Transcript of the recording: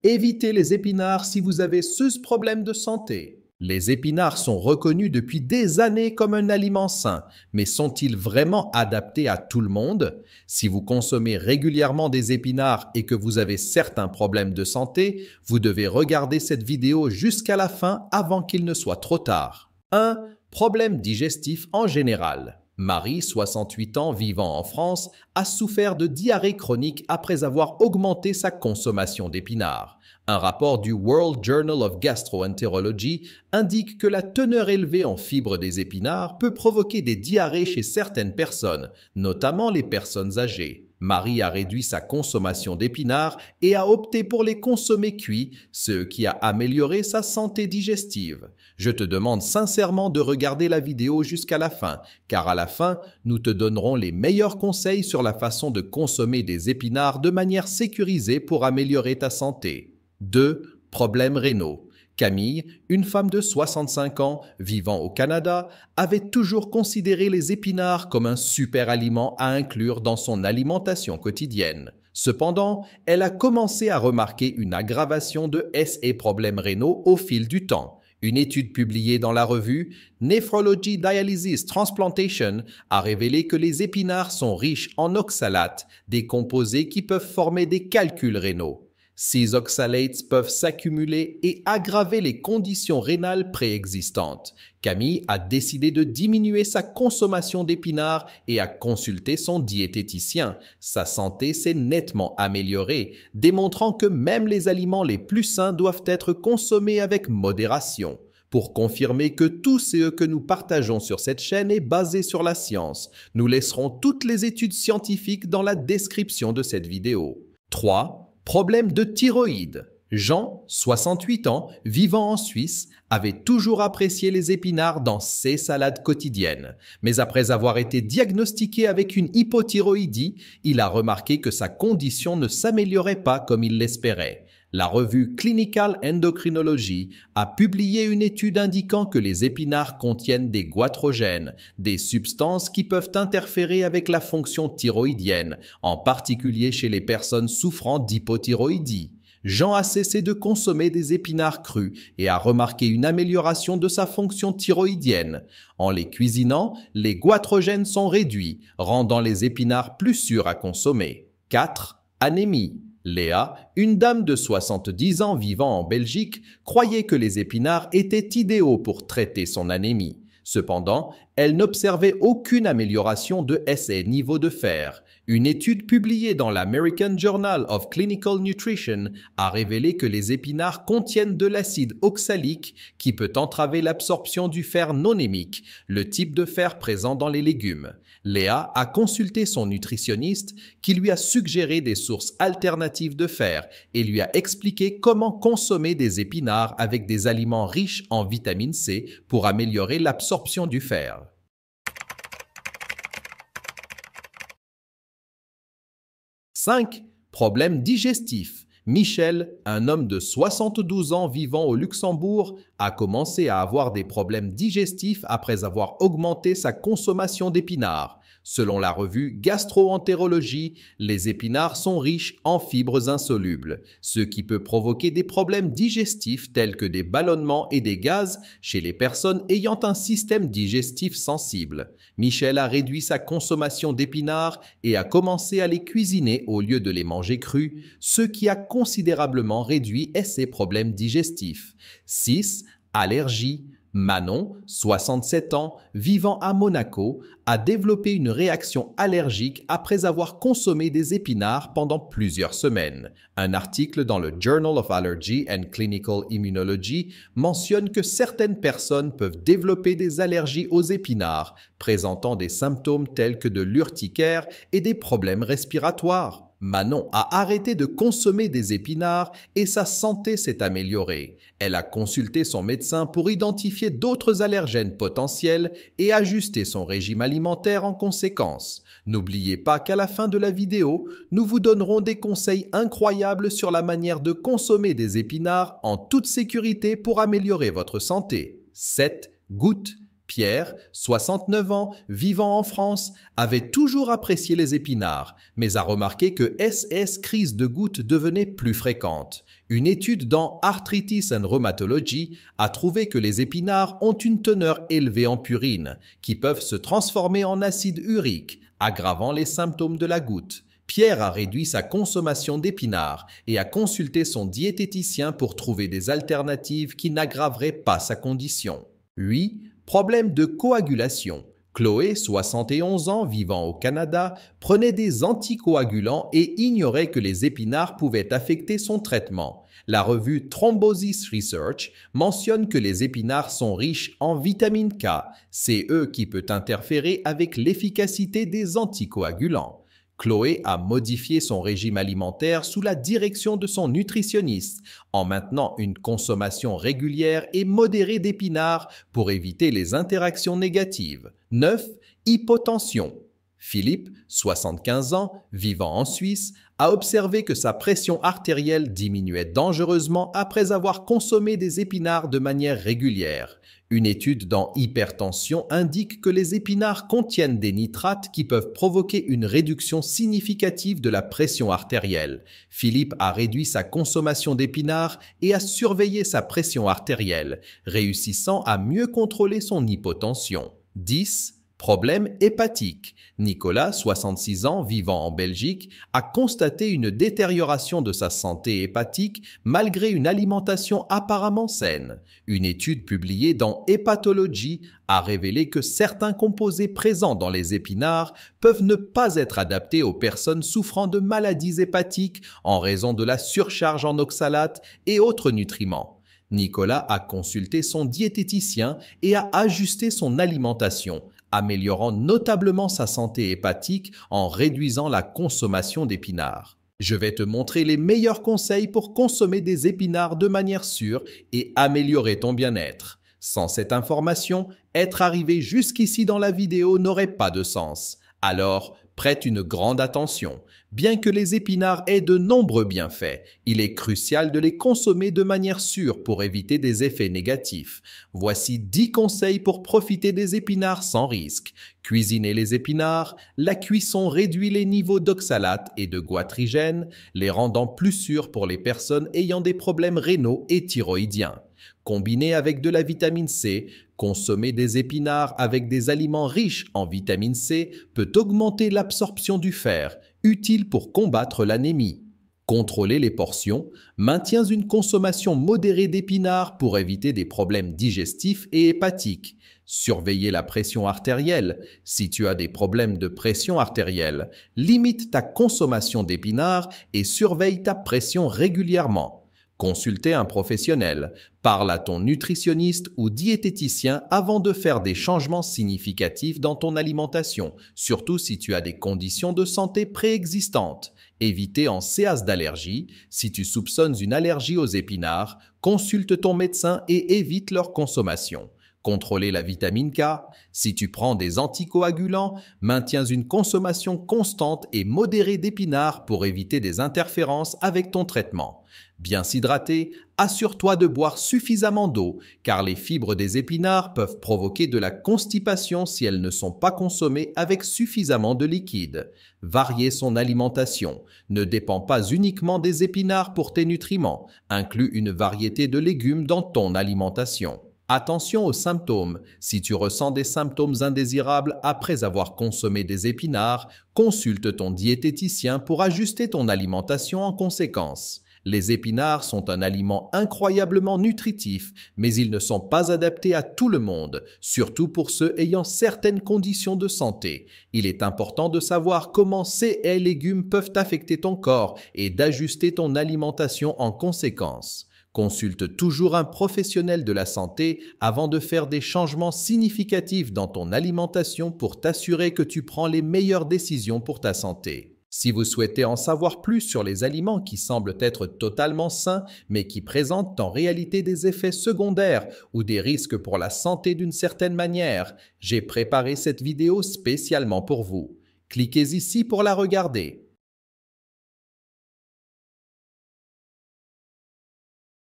Évitez les épinards si vous avez ce problème de santé. Les épinards sont reconnus depuis des années comme un aliment sain, mais sont-ils vraiment adaptés à tout le monde? Si vous consommez régulièrement des épinards et que vous avez certains problèmes de santé, vous devez regarder cette vidéo jusqu'à la fin avant qu'il ne soit trop tard. 1. Problème digestif en général. Marie, 68 ans, vivant en France, a souffert de diarrhée chronique après avoir augmenté sa consommation d'épinards. Un rapport du World Journal of Gastroenterology indique que la teneur élevée en fibres des épinards peut provoquer des diarrhées chez certaines personnes, notamment les personnes âgées. Marie a réduit sa consommation d'épinards et a opté pour les consommer cuits, ce qui a amélioré sa santé digestive. Je te demande sincèrement de regarder la vidéo jusqu'à la fin, car à la fin, nous te donnerons les meilleurs conseils sur la façon de consommer des épinards de manière sécurisée pour améliorer ta santé. 2. Problèmes rénaux. Camille, une femme de 65 ans vivant au Canada, avait toujours considéré les épinards comme un super aliment à inclure dans son alimentation quotidienne. Cependant, elle a commencé à remarquer une aggravation de ses problèmes rénaux au fil du temps. Une étude publiée dans la revue Nephrology Dialysis Transplantation a révélé que les épinards sont riches en oxalates, des composés qui peuvent former des calculs rénaux. Ces oxalates peuvent s'accumuler et aggraver les conditions rénales préexistantes. Camille a décidé de diminuer sa consommation d'épinards et a consulté son diététicien. Sa santé s'est nettement améliorée, démontrant que même les aliments les plus sains doivent être consommés avec modération. Pour confirmer que tout ce que nous partageons sur cette chaîne est basé sur la science, nous laisserons toutes les études scientifiques dans la description de cette vidéo. 3. Problème de thyroïde. Jean, 68 ans, vivant en Suisse, avait toujours apprécié les épinards dans ses salades quotidiennes. Mais après avoir été diagnostiqué avec une hypothyroïdie, il a remarqué que sa condition ne s'améliorait pas comme il l'espérait. La revue Clinical Endocrinology a publié une étude indiquant que les épinards contiennent des goitrogènes, des substances qui peuvent interférer avec la fonction thyroïdienne, en particulier chez les personnes souffrant d'hypothyroïdie. Jean a cessé de consommer des épinards crus et a remarqué une amélioration de sa fonction thyroïdienne. En les cuisinant, les goitrogènes sont réduits, rendant les épinards plus sûrs à consommer. 4. Anémie. Léa, une dame de 70 ans vivant en Belgique, croyait que les épinards étaient idéaux pour traiter son anémie. Cependant, elle n'observait aucune amélioration de ses niveaux de fer. Une étude publiée dans l'American Journal of Clinical Nutrition a révélé que les épinards contiennent de l'acide oxalique qui peut entraver l'absorption du fer non-hémique, le type de fer présent dans les légumes. Léa a consulté son nutritionniste qui lui a suggéré des sources alternatives de fer et lui a expliqué comment consommer des épinards avec des aliments riches en vitamine C pour améliorer l'absorption du fer. 5. Problème digestif. Michel, un homme de 72 ans vivant au Luxembourg, a commencé à avoir des problèmes digestifs après avoir augmenté sa consommation d'épinards. Selon la revue Gastroentérologie, les épinards sont riches en fibres insolubles, ce qui peut provoquer des problèmes digestifs tels que des ballonnements et des gaz chez les personnes ayant un système digestif sensible. Michel a réduit sa consommation d'épinards et a commencé à les cuisiner au lieu de les manger crus, ce qui a considérablement réduit ses problèmes digestifs. 6. Allergie. Manon, 67 ans, vivant à Monaco, a développé une réaction allergique après avoir consommé des épinards pendant plusieurs semaines. Un article dans le Journal of Allergy and Clinical Immunology mentionne que certaines personnes peuvent développer des allergies aux épinards, présentant des symptômes tels que de l'urticaire et des problèmes respiratoires. Manon a arrêté de consommer des épinards et sa santé s'est améliorée. Elle a consulté son médecin pour identifier d'autres allergènes potentiels et ajuster son régime alimentaire en conséquence. N'oubliez pas qu'à la fin de la vidéo, nous vous donnerons des conseils incroyables sur la manière de consommer des épinards en toute sécurité pour améliorer votre santé. 7. Gouttes. Pierre, 69 ans, vivant en France, avait toujours apprécié les épinards, mais a remarqué que crises de gouttes devenaient plus fréquentes. Une étude dans Arthritis and Rheumatology a trouvé que les épinards ont une teneur élevée en purine, qui peuvent se transformer en acide urique, aggravant les symptômes de la goutte. Pierre a réduit sa consommation d'épinards et a consulté son diététicien pour trouver des alternatives qui n'aggraveraient pas sa condition. 8. Problème de coagulation. Chloé, 71 ans, vivant au Canada, prenait des anticoagulants et ignorait que les épinards pouvaient affecter son traitement. La revue Thrombosis Research mentionne que les épinards sont riches en vitamine K, CE qui peut interférer avec l'efficacité des anticoagulants. Chloé a modifié son régime alimentaire sous la direction de son nutritionniste en maintenant une consommation régulière et modérée d'épinards pour éviter les interactions négatives. 9. Hypotension. Philippe, 75 ans, vivant en Suisse, a observé que sa pression artérielle diminuait dangereusement après avoir consommé des épinards de manière régulière. Une étude dans Hypertension indique que les épinards contiennent des nitrates qui peuvent provoquer une réduction significative de la pression artérielle. Philippe a réduit sa consommation d'épinards et a surveillé sa pression artérielle, réussissant à mieux contrôler son hypotension. 10. Problème hépatique. Nicolas, 66 ans, vivant en Belgique, a constaté une détérioration de sa santé hépatique malgré une alimentation apparemment saine. Une étude publiée dans Hepatology a révélé que certains composés présents dans les épinards peuvent ne pas être adaptés aux personnes souffrant de maladies hépatiques en raison de la surcharge en oxalates et autres nutriments. Nicolas a consulté son diététicien et a ajusté son alimentation, améliorant notablement sa santé hépatique en réduisant la consommation d'épinards. Je vais te montrer les meilleurs conseils pour consommer des épinards de manière sûre et améliorer ton bien-être. Sans cette information, être arrivé jusqu'ici dans la vidéo n'aurait pas de sens. Alors, prête une grande attention. Bien que les épinards aient de nombreux bienfaits, il est crucial de les consommer de manière sûre pour éviter des effets négatifs. Voici 10 conseils pour profiter des épinards sans risque. Cuisiner les épinards, la cuisson réduit les niveaux d'oxalates et de goitrigène, les rendant plus sûrs pour les personnes ayant des problèmes rénaux et thyroïdiens. Combiné avec de la vitamine C, consommer des épinards avec des aliments riches en vitamine C peut augmenter l'absorption du fer, utile pour combattre l'anémie. Contrôler les portions, maintiens une consommation modérée d'épinards pour éviter des problèmes digestifs et hépatiques. Surveiller la pression artérielle. Si tu as des problèmes de pression artérielle, limite ta consommation d'épinards et surveille ta pression régulièrement. Consulter un professionnel. Parle à ton nutritionniste ou diététicien avant de faire des changements significatifs dans ton alimentation, surtout si tu as des conditions de santé préexistantes. Éviter en séance d'allergie. Si tu soupçonnes une allergie aux épinards, consulte ton médecin et évite leur consommation. Contrôler la vitamine K. Si tu prends des anticoagulants, maintiens une consommation constante et modérée d'épinards pour éviter des interférences avec ton traitement. Bien s'hydrater, assure-toi de boire suffisamment d'eau, car les fibres des épinards peuvent provoquer de la constipation si elles ne sont pas consommées avec suffisamment de liquide. Varier son alimentation. Ne dépend pas uniquement des épinards pour tes nutriments. Inclus une variété de légumes dans ton alimentation. Attention aux symptômes. Si tu ressens des symptômes indésirables après avoir consommé des épinards, consulte ton diététicien pour ajuster ton alimentation en conséquence. Les épinards sont un aliment incroyablement nutritif, mais ils ne sont pas adaptés à tout le monde, surtout pour ceux ayant certaines conditions de santé. Il est important de savoir comment ces légumes peuvent affecter ton corps et d'ajuster ton alimentation en conséquence. Consulte toujours un professionnel de la santé avant de faire des changements significatifs dans ton alimentation pour t'assurer que tu prends les meilleures décisions pour ta santé. Si vous souhaitez en savoir plus sur les aliments qui semblent être totalement sains, mais qui présentent en réalité des effets secondaires ou des risques pour la santé d'une certaine manière, j'ai préparé cette vidéo spécialement pour vous. Cliquez ici pour la regarder.